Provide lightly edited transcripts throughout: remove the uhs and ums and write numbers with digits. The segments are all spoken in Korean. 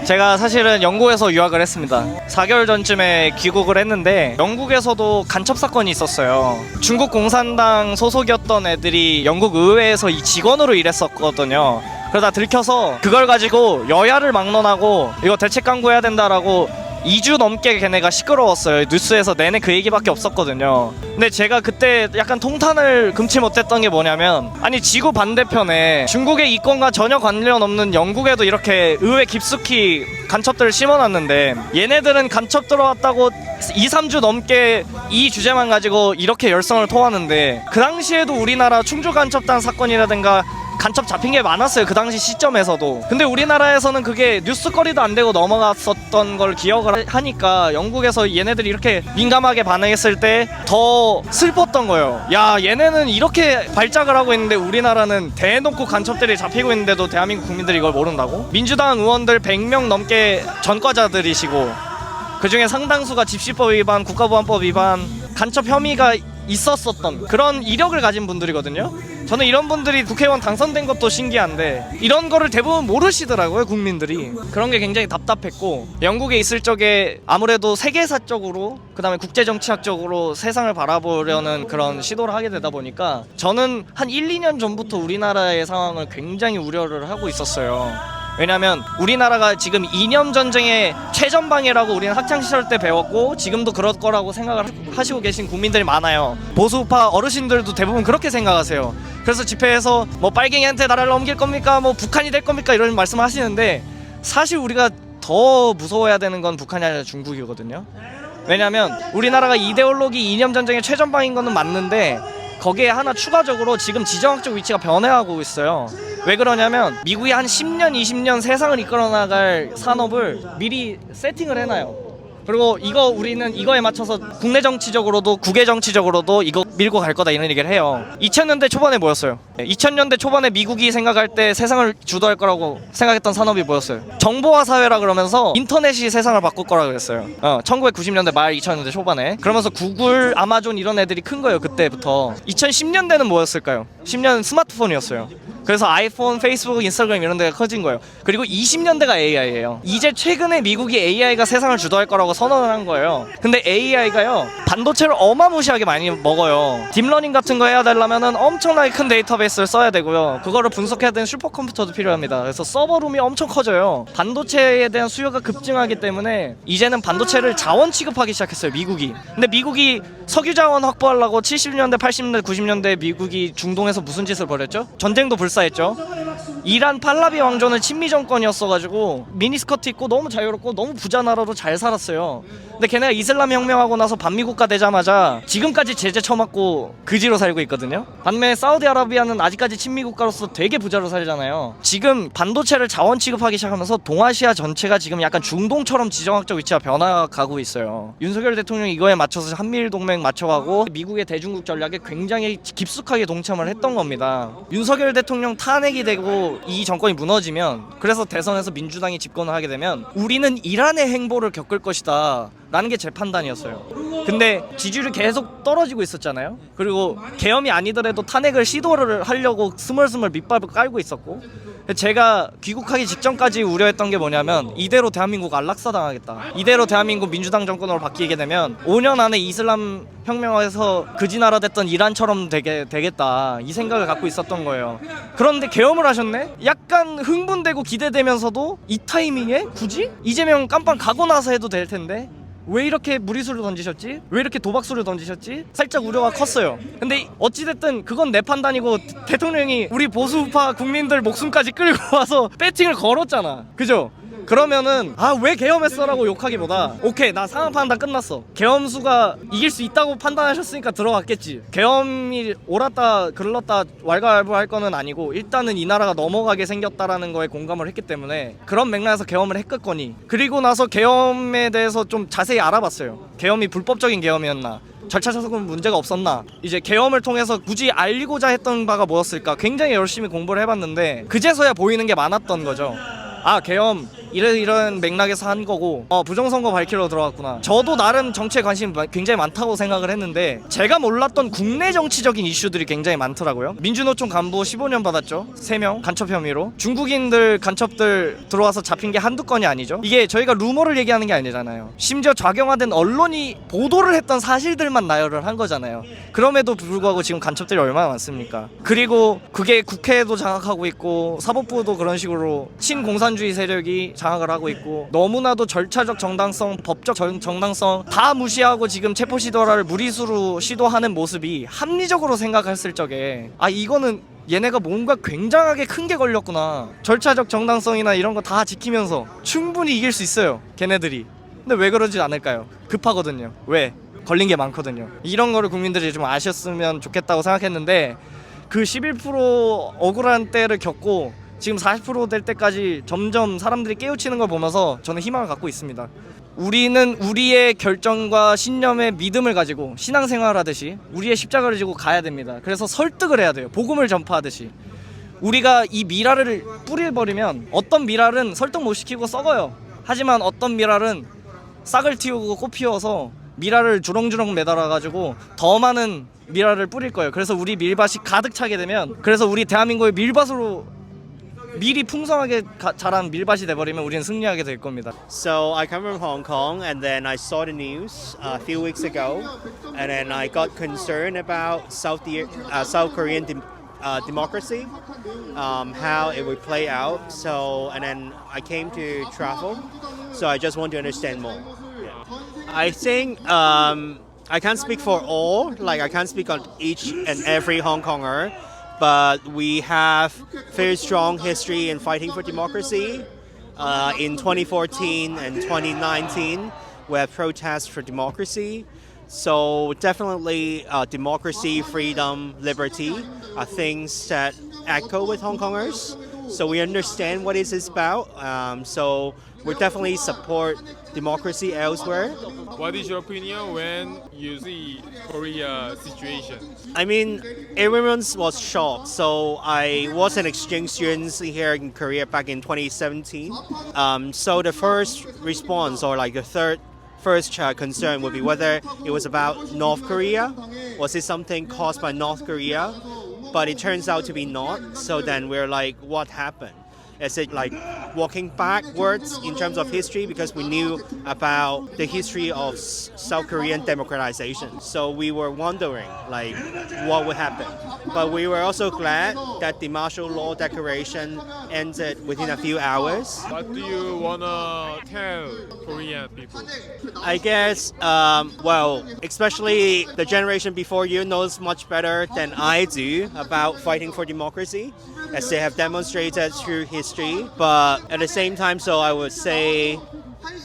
제가 사실은 영국에서 유학을 했습니다. 4개월 전쯤에 귀국을 했는데 영국에서도 간첩 사건이 있었어요. 중국 공산당 소속이었던 애들이 영국 의회에서 이 직원으로 일했었거든요. 그러다 들켜서 그걸 가지고 여야를 막론하고 이거 대책 강구해야 된다라고 2주 넘게 걔네가 시끄러웠어요. 뉴스에서 내내 그 얘기밖에 없었거든요. 근데 제가 그때 약간 통탄을 금치 못했던 게 뭐냐면, 아니 지구 반대편에 중국의 이권과 전혀 관련 없는 영국에도 이렇게 의회 깊숙이 간첩들을 심어놨는데 얘네들은 간첩 들어왔다고 2-3주 넘게 이 주제만 가지고 이렇게 열성을 토하는데, 그 당시에도 우리나라 충주 간첩단 사건이라든가 간첩 잡힌 게 많았어요. 그 당시 시점에서도. 근데 우리나라에서는 그게 뉴스거리도 안 되고 넘어갔었던 걸 기억을 하니까 영국에서 얘네들이 이렇게 민감하게 반응했을 때 더 슬펐던 거예요. 야, 얘네는 이렇게 발작을 하고 있는데 우리나라는 대놓고 간첩들이 잡히고 있는데도 대한민국 국민들이 이걸 모른다고? 민주당 의원들 100명 넘게 전과자들이시고 그 중에 상당수가 집시법 위반, 국가보안법 위반, 간첩 혐의가 있었었던 그런 이력을 가진 분들이거든요. 저는 이런 분들이 국회의원 당선된 것도 신기한데 이런 거를 대부분 모르시더라고요, 국민들이. 그런 게 굉장히 답답했고, 영국에 있을 적에 아무래도 세계사적으로 그 다음에 국제정치학적으로 세상을 바라보려는 그런 시도를 하게 되다 보니까 저는 한 1-2년 전부터 우리나라의 상황을 굉장히 우려를 하고 있었어요. 왜냐면 우리나라가 지금 이념 전쟁의 최전방이라고 우리는 학창시절 때 배웠고 지금도 그럴 거라고 생각을 하시고 계신 국민들이 많아요. 보수우파 어르신들도 대부분 그렇게 생각하세요. 그래서 집회에서 뭐 빨갱이한테 나라를 넘길 겁니까? 뭐 북한이 될 겁니까? 이런 말씀을 하시는데, 사실 우리가 더 무서워해야 되는 건 북한이 아니라 중국이거든요. 왜냐면 우리나라가 이데올로기 이념 전쟁의 최전방인 거는 맞는데 거기에 하나 추가적으로 지금 지정학적 위치가 변해가고 있어요. 왜 그러냐면 미국이 한 10년, 20년 세상을 이끌어 나갈 산업을 미리 세팅을 해놔요. 그리고 이거 우리는 이거에 맞춰서 국내 정치적으로도 국외 정치적으로도 이거 밀고 갈 거다 이런 얘기를 해요. 2000년대 초반에 뭐였어요? 2000년대 초반에 미국이 생각할 때 세상을 주도할 거라고 생각했던 산업이 뭐였어요? 정보화 사회라 그러면서 인터넷이 세상을 바꿀 거라 그랬어요. 1990년대 말 2000년대 초반에. 그러면서 구글, 아마존 이런 애들이 큰 거예요, 그때부터. 2010년대는 뭐였을까요? 10년 스마트폰이었어요. 그래서 아이폰, 페이스북, 인스타그램 이런 데가 커진 거예요. 그리고 20년대가 AI예요. 이제 최근에 미국이 AI가 세상을 주도할 거라고 선언을 한 거예요. 근데 AI가요, 반도체를 어마무시하게 많이 먹어요. 딥러닝 같은 거 해야 되려면은 엄청나게 큰 데이터베이스를 써야 되고요. 그거를 분석해야 되는 슈퍼컴퓨터도 필요합니다. 그래서 서버룸이 엄청 커져요. 반도체에 대한 수요가 급증하기 때문에 이제는 반도체를 자원 취급하기 시작했어요, 미국이. 근데 미국이 석유 자원 확보하려고 70년대, 80년대, 90년대 미국이 중동에서 무슨 짓을 벌였죠? 전쟁도 불사했죠. 이란 팔라비 왕조는 친미 정권이었어가지고 미니스커트 입고 너무 자유롭고 너무 부자 나라로 잘 살았어요. 근데 걔네가 이슬람 혁명하고 나서 반미국가 되자마자 지금까지 제재 쳐맞고 그지로 살고 있거든요. 반면에 사우디아라비아는 아직까지 친미 국가로서 되게 부자로 살잖아요. 지금 반도체를 자원 취급하기 시작하면서 동아시아 전체가 지금 약간 중동처럼 지정학적 위치가 변화가고 있어요. 윤석열 대통령이 이거에 맞춰서 한미일 동맹 맞춰가고 미국의 대중국 전략에 굉장히 깊숙하게 동참을 했던 겁니다. 윤석열 대통령 탄핵이 되고 이 정권이 무너지면, 그래서 대선에서 민주당이 집권을 하게 되면 우리는 이란의 행보를 겪을 것이다 라는 게 제 판단이었어요. 근데 지지율이 계속 떨어지고 있었잖아요. 그리고 계엄이 아니더라도 탄핵을 시도를 하려고 스멀스멀 밑밥을 깔고 있었고, 제가 귀국하기 직전까지 우려했던 게 뭐냐면 이대로 대한민국 안락사 당하겠다, 이대로 대한민국 민주당 정권으로 바뀌게 되면 5년 안에 이슬람 혁명에서 그지나라 됐던 이란처럼 되겠다, 이 생각을 갖고 있었던 거예요. 그런데 계엄을 하셨네? 약간 흥분되고 기대되면서도 이 타이밍에 굳이? 이재명 깜빵 가고 나서 해도 될 텐데 왜 이렇게 무리수를 던지셨지? 왜 이렇게 도박수를 던지셨지? 살짝 우려가 컸어요. 근데 어찌됐든 그건 내 판단이고 대통령이 우리 보수우파 국민들 목숨까지 끌고 와서 배팅을 걸었잖아, 그죠? 그러면은 왜 계엄했어 라고 욕하기보다 오케이, 나 상황 판단 끝났어, 계엄수가 이길 수 있다고 판단하셨으니까 들어갔겠지, 계엄이 옳았다 그를렀다 왈가왈부할 거는 아니고 일단은 이 나라가 넘어가게 생겼다라는 거에 공감을 했기 때문에 그런 맥락에서 계엄을 했겠거니, 그리고 나서 계엄에 대해서 좀 자세히 알아봤어요. 계엄이 불법적인 계엄이었나, 절차적으로 문제가 없었나, 이제 계엄을 통해서 굳이 알리고자 했던 바가 뭐였을까 굉장히 열심히 공부를 해봤는데 그제서야 보이는 게 많았던 거죠. 계엄 이런 맥락에서 한 거고 부정선거 밝히러 들어갔구나. 저도 나름 정치에 관심이 굉장히 많다고 생각을 했는데 제가 몰랐던 국내 정치적인 이슈들이 굉장히 많더라고요. 민주노총 간부 15년 받았죠. 3명 간첩 혐의로. 중국인들 간첩들 들어와서 잡힌 게 한두 건이 아니죠. 이게 저희가 루머를 얘기하는 게 아니잖아요. 심지어 좌경화된 언론이 보도를 했던 사실들만 나열을 한 거잖아요. 그럼에도 불구하고 지금 간첩들이 얼마나 많습니까? 그리고 그게 국회도 장악하고 있고 사법부도 그런 식으로 친공산주의 세력이 장악을 하고 있고 너무나도 절차적 정당성, 법적 정당성 다 무시하고 지금 체포 시도를 무리수로 시도하는 모습이 합리적으로 생각했을 적에 이거는 얘네가 뭔가 굉장하게 큰 게 걸렸구나. 절차적 정당성이나 이런 거 다 지키면서 충분히 이길 수 있어요, 걔네들이. 근데 왜 그러지 않을까요? 급하거든요. 왜? 걸린 게 많거든요. 이런 거를 국민들이 좀 아셨으면 좋겠다고 생각했는데 그 11% 억울한 때를 겪고 지금 40% 될 때까지 점점 사람들이 깨우치는 걸 보면서 저는 희망을 갖고 있습니다. 우리는 우리의 결정과 신념에 믿음을 가지고 신앙생활 하듯이 우리의 십자가를 지고 가야 됩니다. 그래서 설득을 해야 돼요. 복음을 전파하듯이. 우리가 이 미랄을 뿌려버리면 어떤 미랄은 설득 못 시키고 썩어요. 하지만 어떤 미랄은 싹을 틔우고 꽃 피워서 미랄을 주렁주렁 매달아가지고 더 많은 미랄을 뿌릴 거예요. 그래서 우리 밀밭이 가득 차게 되면, 그래서 우리 대한민국의 밀밭으로 밀이 풍성하게 자란 밀밭이 돼버리면 우리는 승리하게 될 겁니다. So I come from Hong Kong, and then I saw the news a few weeks ago, and then I got concerned about South Korean democracy, how it would play out. So and then I came to travel, so I just want to understand more. I think I can't speak for all, like I can't speak on each and every Hong Konger, but we have very strong history in fighting for democracy. In 2014 and 2019, we had protests for democracy. So definitely democracy, freedom, liberty are things that echo with Hong Kongers. So we understand what it is about. So we definitely support democracy elsewhere. What is your opinion when you see Korea situation? I mean, everyone was shocked. So I was an exchange student here in Korea back in 2017. So the first response, or like the first concern, would be whether it was about North Korea. Was it something caused by North Korea? But it turns out to be not. So then we're like, what happened? Is it like walking backwards in terms of history, because we knew about the history of South Korean democratization? So we were wondering like what would happen. But we were also glad that the martial law declaration ended within a few hours. What do you wanna tell Korean people? I guess, well, especially the generation before you knows much better than I do about fighting for democracy, as they have demonstrated through history. But at the same time, so I would say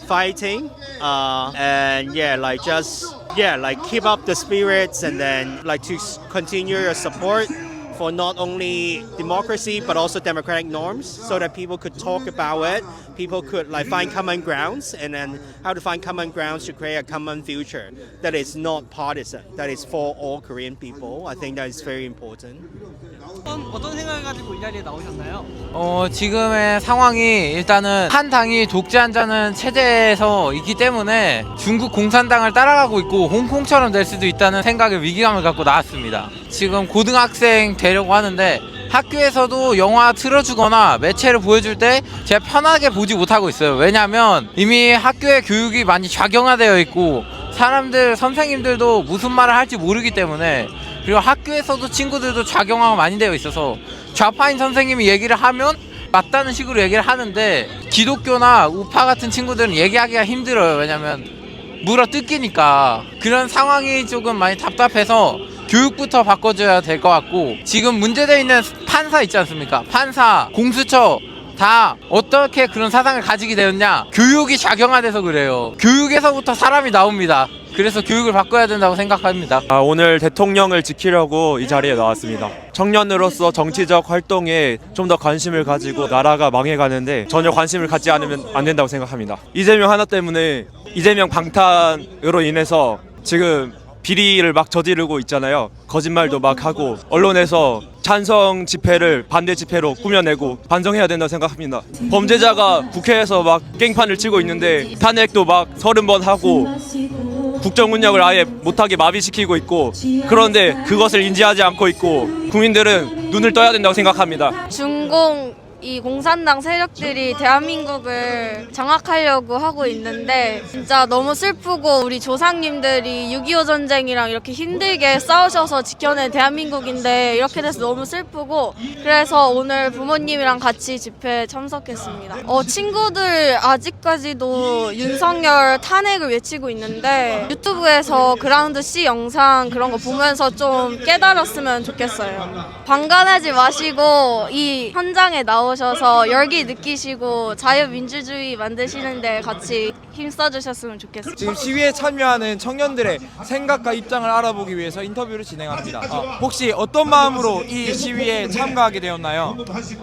fighting, and like keep up the spirits, and then like to continue your support for not only democracy but also democratic norms, so that people could talk about it, people could like find common grounds, and then how to find common grounds to create a common future that is not partisan, that is for all Korean people. I think that is very important. 어떤 생각을 가지고 이 자리에 나오셨나요? 지금의 상황이 일단은 한 당이 독재한다는 체제에서 있기 때문에 중국 공산당을 따라가고 있고 홍콩처럼 될 수도 있다는 생각에 위기감을 갖고 나왔습니다. 지금 고등학생 되려고 하는데 학교에서도 영화 틀어주거나 매체를 보여줄 때 제가 편하게 보지 못하고 있어요. 왜냐하면 이미 학교의 교육이 많이 좌경화되어 있고 사람들, 선생님들도 무슨 말을 할지 모르기 때문에, 그리고 학교에서도 친구들도 좌경화가 많이 되어 있어서 좌파인 선생님이 얘기를 하면 맞다는 식으로 얘기를 하는데 기독교나 우파 같은 친구들은 얘기하기가 힘들어요. 왜냐면 물어 뜯기니까. 그런 상황이 조금 많이 답답해서 교육부터 바꿔줘야 될 것 같고, 지금 문제되어 있는 판사 있지 않습니까? 판사, 공수처 다 어떻게 그런 사상을 가지게 되었냐? 교육이 좌경화돼서 그래요. 교육에서부터 사람이 나옵니다. 그래서 교육을 바꿔야 된다고 생각합니다. 오늘 대통령을 지키려고 이 자리에 나왔습니다. 청년으로서 정치적 활동에 좀 더 관심을 가지고 나라가 망해가는데 전혀 관심을 갖지 않으면 안 된다고 생각합니다. 이재명 하나 때문에, 이재명 방탄으로 인해서 지금 비리를 막 저지르고 있잖아요. 거짓말도 막 하고 언론에서 찬성 집회를 반대 집회로 꾸며내고 반성해야 된다고 생각합니다. 범죄자가 국회에서 막 깽판을 치고 있는데 탄핵도 막 30번 하고 국정 운영을 아예 못하게 마비시키고 있고, 그런데 그것을 인지하지 않고 있고 국민들은 눈을 떠야 된다고 생각합니다. 중공 이 공산당 세력들이 대한민국을 장악하려고 하고 있는데 진짜 너무 슬프고, 우리 조상님들이 6.25 전쟁이랑 이렇게 힘들게 싸우셔서 지켜낸 대한민국인데 이렇게 돼서 너무 슬프고, 그래서 오늘 부모님이랑 같이 집회에 참석했습니다. 친구들 아직까지도 윤석열 탄핵을 외치고 있는데 유튜브에서 그라운드 C 영상 그런 거 보면서 좀 깨달았으면 좋겠어요. 방관하지 마시고 이 현장에 나오셔서 열기 느끼시고 자유민주주의 만드시는데 같이 힘써주셨으면 좋겠습니다. 지금 시위에 참여하는 청년들의 생각과 입장을 알아보기 위해서 인터뷰를 진행합니다. 혹시 어떤 마음으로 이 시위에 참가하게 되었나요?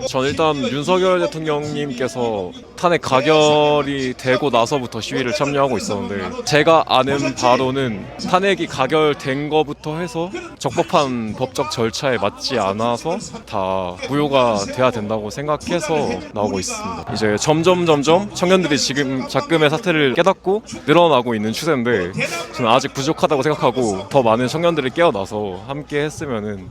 전 일단 윤석열 대통령님께서 탄핵 가결이 되고 나서부터 시위를 참여하고 있었는데, 제가 아는 바로는 탄핵이 가결된 거부터 해서 적법한 법적 절차에 맞지 않아서 다 무효가 돼야 된다고 생각해서 나오고 있습니다. 이제 점점 청년들이 지금 작금의 사태를 깨닫고 늘어나고 있는 추세인데, 저는 아직 부족하다고 생각하고 더 많은 청년들이 깨어나서 함께 했으면은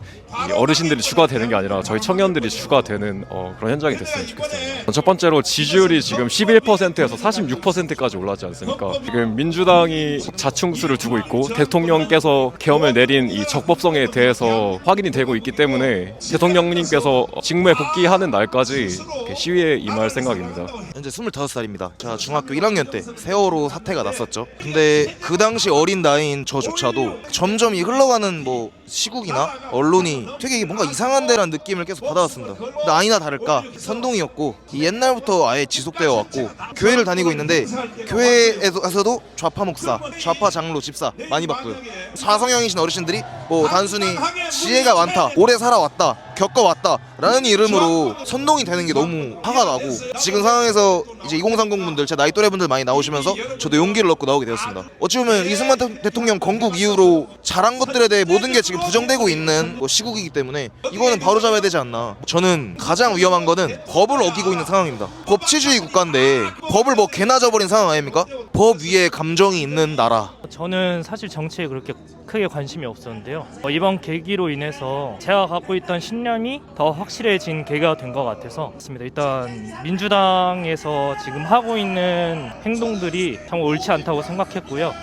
이 어르신들이 주가 되는 게 아니라 저희 청년들이 주가 되는 그런 현장이 됐으면 좋겠습니다. 첫 번째로 지지율이 지금 11%에서 46%까지 올랐지 않습니까? 지금 민주당이 자충수를 두고 있고 대통령께서 계엄을 내린 이 적법성에 대해서 확인이 되고 있기 때문에 대통령님께서 직무에 복귀하는 날까지 시위에 임할 생각입니다. 현재 25살입니다. 제가 중학교 1학년 때 세월호 사태가 났었죠. 근데 그 당시 어린 나이인 저조차도 점점 이 흘러가는 시국이나 언론이 되게 뭔가 이상한데라는 느낌을 계속 받아왔습니다. 근데 아니나 다를까 선동이었고, 옛날부터 아예 지속되어 왔고, 교회를 다니고 있는데 교회에서도 좌파 목사, 좌파 장로, 집사 많이 봤고요. 사성형이신 어르신들이 단순히 지혜가 많다, 오래 살아왔다, 겪어왔다 라는 이름으로 선동이 되는 게 너무 화가 나고, 지금 상황에서 이제 2030 분들, 제 나이 또래 분들 많이 나오시면서 저도 용기를 얻고 나오게 되었습니다. 어찌 보면 이승만 대통령 건국 이후로 잘한 것들에 대해 모든 게 지금 부정되고 있는 시국이기 때문에 이거는 바로잡아야 되지 않나. 저는 가장 위험한 거는 법을 어기고 있는 상황입니다. 법치주의 국가인데 법을 개나 져버린 상황 아닙니까? 법 위에 감정이 있는 나라. 저는 사실 정치에 그렇게 크게 관심이 없었는데요. 이번 계기로 인해서 제가 갖고 있던 신념이 더 확실해진 계기가 된 것 같아서 맞습니다. 일단 민주당에서 지금 하고 있는 행동들이 정말 옳지 않다고 생각했고요.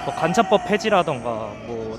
간첩법 폐지라던가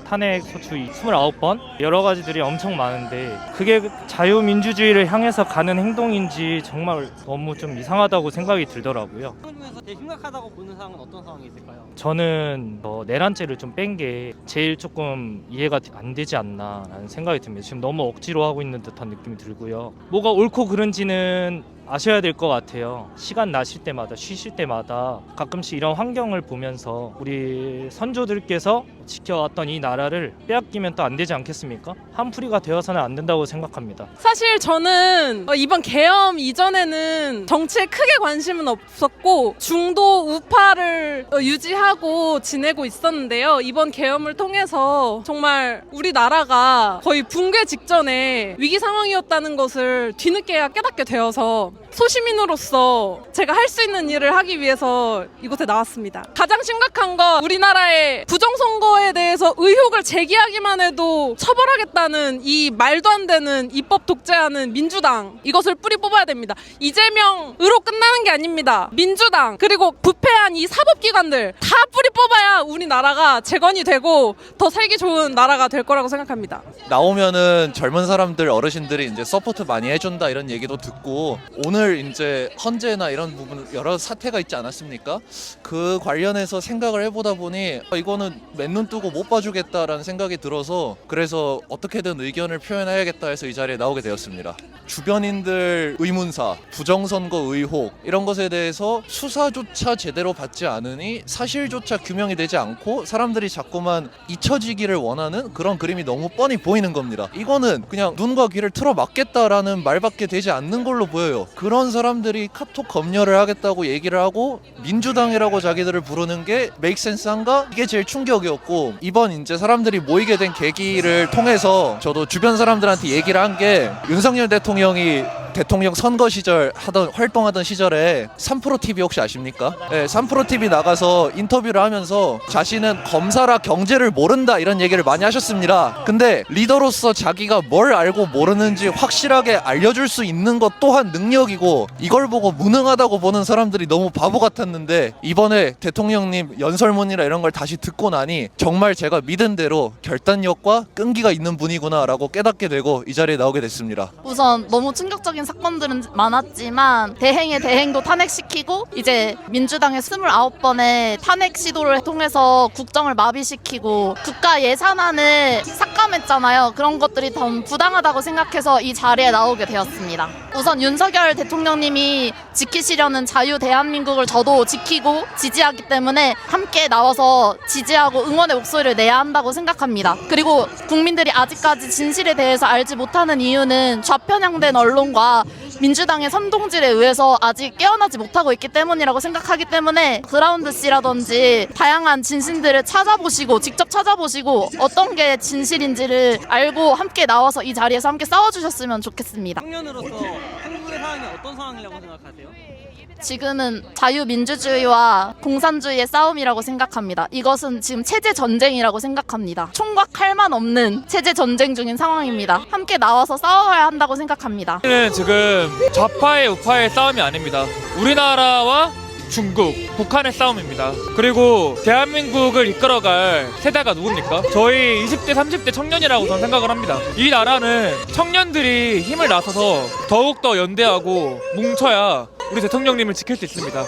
탄핵 소추 29번 여러 가지들이 엄청 많은데, 그게 자유민주주의를 향해서 가는 행동인지 정말 너무 좀 이상하다고 생각이 들더라고요. 중에서 제일 심각하다고 보는 상황은 어떤 상황이 있을까요? 저는 내란죄를 좀 뺀 게 제일 조금 이해가 안 되지 않나라는 생각이 듭니다. 지금 너무 억지로 하고 있는 듯한 느낌이 들고요. 뭐가 옳고 그른지는 아셔야 될 것 같아요. 시간 나실 때마다, 쉬실 때마다 가끔씩 이런 환경을 보면서 우리 선조들께서 지켜왔던 이 나라를 빼앗기면 또 안 되지 않겠습니까? 한풀이가 되어서는 안 된다고 생각합니다. 사실 저는 이번 계엄 이전에는 정치에 크게 관심은 없었고 중도 우파를 유지하고 지내고 있었는데요. 이번 계엄을 통해서 정말 우리나라가 거의 붕괴 직전에 위기 상황이었다는 것을 뒤늦게야 깨닫게 되어서 소시민으로서 제가 할 수 있는 일을 하기 위해서 이곳에 나왔습니다. 가장 심각한 건 우리나라의 부정선거에 대해서 의혹을 제기하기만 해도 처벌하겠다는 이 말도 안 되는 입법 독재하는 민주당, 이것을 뿌리 뽑아야 됩니다. 이재명으로 끝나는 게 아닙니다. 민주당 그리고 부패한 이 사법기관들 다 뿌리 뽑아야 우리나라가 재건이 되고 더 살기 좋은 나라가 될 거라고 생각합니다. 나오면은 젊은 사람들, 어르신들이 이제 서포트 많이 해준다 이런 얘기도 듣고, 오늘 이제 헌재나 이런 부분 여러 사태가 있지 않았습니까? 그 관련해서 생각을 해보다 보니 이거는 맨눈 뜨고 못 봐주겠다라는 생각이 들어서, 그래서 어떻게든 의견을 표현해야겠다 해서 이 자리에 나오게 되었습니다. 주변인들 의문사, 부정선거 의혹 이런 것에 대해서 수사조차 제대로 받지 않으니 사실조차 규명이 되지 않고 사람들이 자꾸만 잊혀지기를 원하는 그런 그림이 너무 뻔히 보이는 겁니다. 이거는 그냥 눈과 귀를 틀어 막겠다라는 말밖에 되지 않는 걸로 보여요. 그런 사람들이 카톡 검열을 하겠다고 얘기를 하고 민주당이라고 자기들을 부르는 게 메이크 센스한가? 이게 제일 충격이었고, 이번 이제 사람들이 모이게 된 계기를 통해서 저도 주변 사람들한테 얘기를 한 게, 윤석열 대통령이 대통령 선거 시절 활동하던 시절에 3프로TV 혹시 아십니까? 네, 3프로TV 나가서 인터뷰를 하면서 자신은 검사라 경제를 모른다 이런 얘기를 많이 하셨습니다. 근데 리더로서 자기가 뭘 알고 모르는지 확실하게 알려줄 수 있는 것 또한 능력이고, 이걸 보고 무능하다고 보는 사람들이 너무 바보 같았는데, 이번에 대통령님 연설문이나 이런 걸 다시 듣고 나니 정말 제가 믿은 대로 결단력과 끈기가 있는 분이구나 라고 깨닫게 되고 이 자리에 나오게 됐습니다. 우선 너무 충격적인 사건들은 많았지만 대행의 대행도 탄핵시키고, 이제 민주당의 29번의 탄핵 시도를 통해서 국정을 마비시키고 국가 예산안을 삭감했잖아요. 그런 것들이 더 부당하다고 생각해서 이 자리에 나오게 되었습니다. 우선 윤석열 대통령님이 지키시려는 자유 대한민국을 저도 지키고 지지하기 때문에 함께 나와서 지지하고 응원의 목소리를 내야 한다고 생각합니다. 그리고 국민들이 아직까지 진실에 대해서 알지 못하는 이유는 좌편향된 언론과 민주당의 선동질에 의해서 아직 깨어나지 못하고 있기 때문이라고 생각하기 때문에, 그라운드 C라든지 다양한 진실들을 찾아보시고 직접 찾아보시고 어떤 게 진실인지를 알고 함께 나와서 이 자리에서 함께 싸워주셨으면 좋겠습니다. 청년으로서 한국의 상황이 어떤 상황이라고 생각하세요? 지금은 자유민주주의와 공산주의의 싸움이라고 생각합니다. 이것은 지금 체제 전쟁이라고 생각합니다. 총과 칼만 없는 체제 전쟁 중인 상황입니다. 함께 나와서 싸워야 한다고 생각합니다. 지금 좌파의 우파의 싸움이 아닙니다. 우리나라와 중국, 북한의 싸움입니다. 그리고 대한민국을 이끌어갈 세대가 누굽니까? 저희 20대, 30대 청년이라고 저는 생각을 합니다. 이 나라는 청년들이 힘을 나서서 더욱더 연대하고 뭉쳐야 우리 대통령님을 지킬 수 있습니다.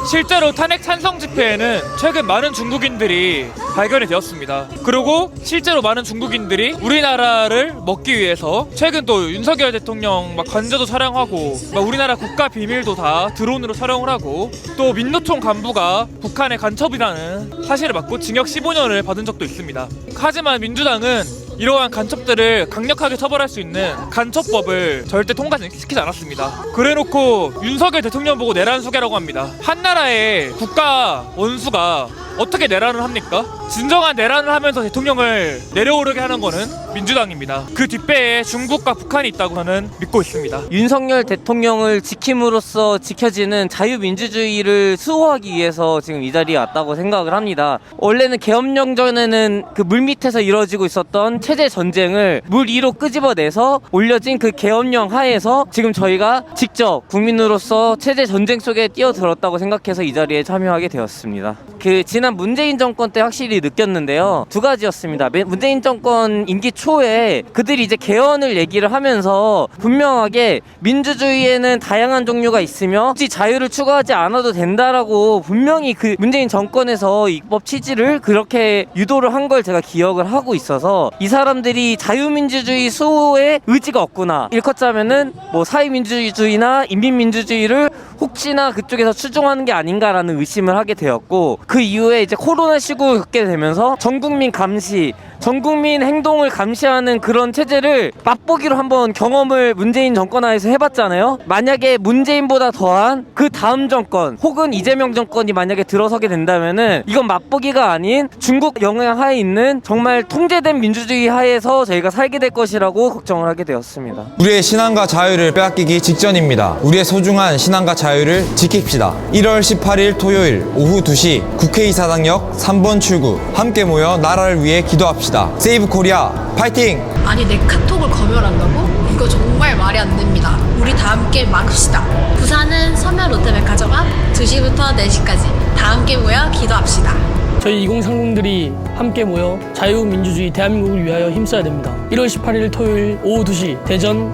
실제로 탄핵 찬성 집회에는 최근 많은 중국인들이 발견이 되었습니다. 그리고 실제로 많은 중국인들이 우리나라를 먹기 위해서 최근 또 윤석열 대통령 관저도 촬영하고 우리나라 국가 비밀도 다 드론으로 촬영을 하고, 또 민노총 간부가 북한의 간첩이라는 사실을 받고 징역 15년을 받은 적도 있습니다. 하지만 민주당은 이러한 간첩들을 강력하게 처벌할 수 있는 간첩법을 절대 통과시키지 않았습니다. 그래놓고 윤석열 대통령 보고 내란 수계라고 합니다. 한 나라의 국가 원수가 어떻게 내란을 합니까? 진정한 내란을 하면서 대통령을 내려오르게 하는 거는 민주당입니다. 그 뒷배에 중국과 북한이 있다고 저는 믿고 있습니다. 윤석열 대통령을 지킴으로써 지켜지는 자유민주주의를 수호하기 위해서 지금 이 자리에 왔다고 생각을 합니다. 원래는 계엄령 전에는 그 물밑에서 이루어지고 있었던 체제 전쟁을 물 위로 끄집어내서 올려진 그 계엄령 하에서 지금 저희가 직접 국민으로서 체제 전쟁 속에 뛰어들었다고 생각해서 이 자리에 참여하게 되었습니다. 그 지난 문재인 정권 때 확실히 느꼈는데요. 두 가지였습니다. 문재인 정권 임기 초에 그들이 이제 개헌을 얘기를 하면서 분명하게 민주주의에는 다양한 종류가 있으며 굳이 자유를 추구하지 않아도 된다라고 분명히 그 문재인 정권에서 입법 취지를 그렇게 유도를 한 걸 제가 기억을 하고 있어서, 이 사람들이 자유민주주의 수호에 의지가 없구나, 일컫자면은 뭐 사회민주주의나 인민민주주의를 혹시나 그쪽에서 추종하는 게 아닌가라는 의심을 하게 되었고, 그 이후에 이제 코로나 시국을 겪게 되면서 전국민 감시, 전국민 행동을 감시하는 그런 체제를 맛보기로 한번 경험을 문재인 정권 하에서 해봤잖아요. 만약에 문재인보다 더한 그 다음 정권 혹은 이재명 정권이 만약에 들어서게 된다면은 이건 맛보기가 아닌 중국 영향 하에 있는 정말 통제된 민주주의 하에서 저희가 살게 될 것이라고 걱정을 하게 되었습니다. 우리의 신앙과 자유를 빼앗기기 직전입니다. 우리의 소중한 신앙과 자유를 지킵시다. 1월 18일 토요일 오후 2시 국회의사당역 3번 출구, 함께 모여 나라를 위해 기도합시다. 세이브 코리아 파이팅! 아니, 내 카톡을 검열한다고? 이거 정말 말이 안 됩니다. 우리 다 함께 막읍시다. 부산은 서면 롯데백화점 앞 2시부터 4시까지 다 함께 모여 기도합시다. 저희 2030들이 함께 모여 자유민주주의 대한민국을 위하여 힘써야 됩니다. 1월 18일 토요일 오후 2시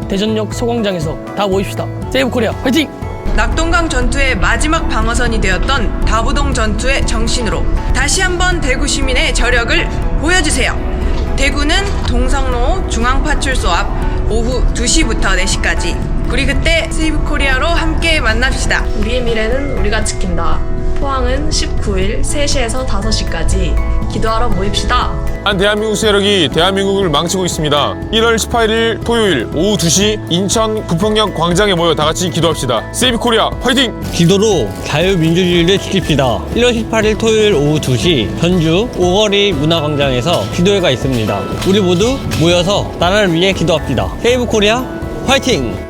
대전역 소광장에서 다 모입시다. 세이브 코리아 파이팅! 낙동강 전투의 마지막 방어선이 되었던 다부동 전투의 정신으로 다시 한번 대구 시민의 저력을 보여주세요. 대구는 동성로 중앙파출소 앞 오후 2시부터 4시까지. 우리 그때 세이브 코리아로 함께 만납시다. 우리의 미래는 우리가 지킨다. 포항은 19일 3시에서 5시까지 기도하러 모입시다. 한 대한민국 세력이 대한민국을 망치고 있습니다. 1월 18일 토요일 오후 2시 인천 구평역 광장에 모여 다 같이 기도합시다. 세이브 코리아 화이팅! 기도로 자유민주주의를 지킵시다. 1월 18일 토요일 오후 2시 전주 오거리 문화광장에서 기도회가 있습니다. 우리 모두 모여서 나라를 위해 기도합시다. 세이브 코리아 화이팅!